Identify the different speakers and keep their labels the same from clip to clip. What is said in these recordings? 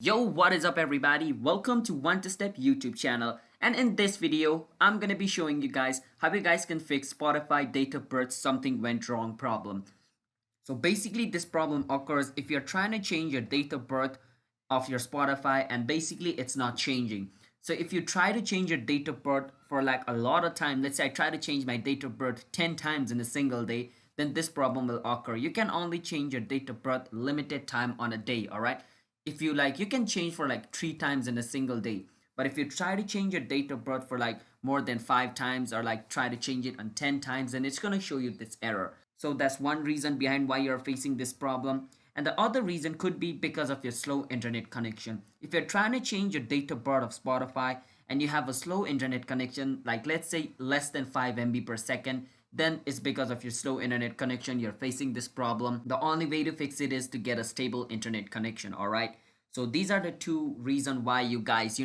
Speaker 1: Yo, what is up everybody? Welcome to One to Step YouTube channel. And in this video, I'm gonna be showing you guys how you guys can fix Spotify date of birth something went wrong problem. So basically this problem occurs if you're trying to change your date of birth of your Spotify and basically it's not changing. So if you try to change your date of birth for like a lot of time, let's say I try to change my date of birth 10 times in a single day, then this problem will occur. You can only change your date of birth limited time on a day, all right? If you like, you can change for like 3 times in a single day. But if you try to change your date of birth for like more than 5 times or like try to change it on 10 times, then it's gonna show you this error. So that's one reason behind why you're facing this problem. And the other reason could be because of your slow internet connection. If you're trying to change your date of birth of Spotify and you have a slow internet connection, like let's say less than 5 MB per second, then it's because of your slow internet connection you're facing this problem. The only way to fix it is to get a stable internet connection, all right? So these are the two reasons why you guys,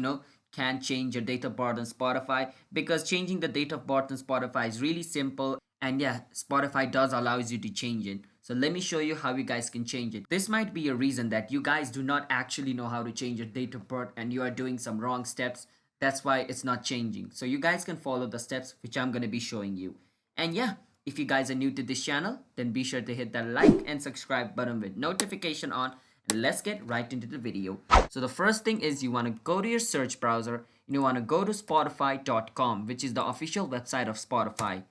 Speaker 1: can't change your date of birth on Spotify, because changing the date of birth on Spotify is really simple. And yeah, Spotify does allows you to change it. So let me show you how you guys can change it. This might be a reason that you guys do not actually know how to change your date of birth and you are doing some wrong steps. That's why it's not changing. So you guys can follow the steps which I'm going to be showing you. And yeah, if you guys are new to this channel, then be sure to hit that like and subscribe button with notification on. And let's get right into the video. So the first thing is you want to go to your search browser and you want to go to spotify.com, which is the official website of Spotify.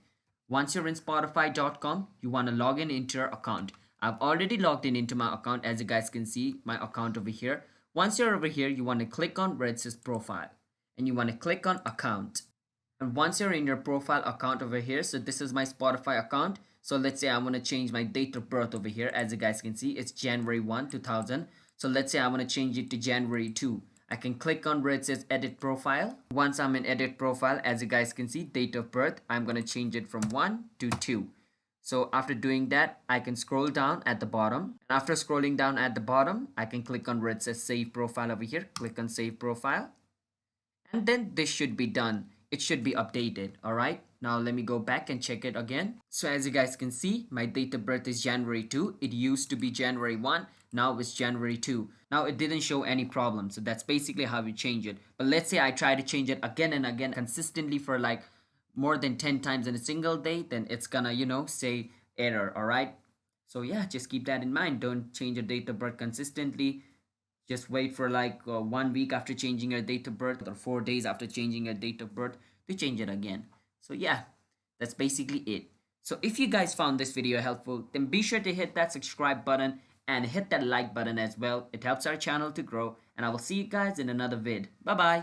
Speaker 1: Once you're in spotify.com, you want to log in into your account. I've already logged in into my account, as you guys can see my account over here. Once you're over here, you want to click on where it says profile and you want to click on account. And once you're in your profile account over here, so this is my Spotify account. So let's say I want to change my date of birth over here. As you guys can see, it's January 1, 2000. So let's say I want to change it to January 2. I can click on where it says edit profile. Once I'm in edit profile, as you guys can see, date of birth, I'm going to change it from 1 to 2. So after doing that, I can scroll down at the bottom. And after scrolling down at the bottom, I can click on where it says save profile over here. Click on save profile. And then this should be done. It should be updated. All right, now let me go back and check it again. So as you guys can see, my date of birth is January 2. It used to be January 1. Now it's January 2. Now it didn't show any problem. So that's basically how you change it. But let's say I try to change it again and again consistently for like more than 10 times in a single day, then it's gonna, say error. All right, so yeah, just keep that in mind. Don't change your date of birth consistently. Just wait for like 1 week after changing your date of birth or 4 days after changing your date of birth to change it again. So yeah, that's basically it. So if you guys found this video helpful, then be sure to hit that subscribe button and hit that like button as well. It helps our channel to grow, and I will see you guys in another vid. Bye bye.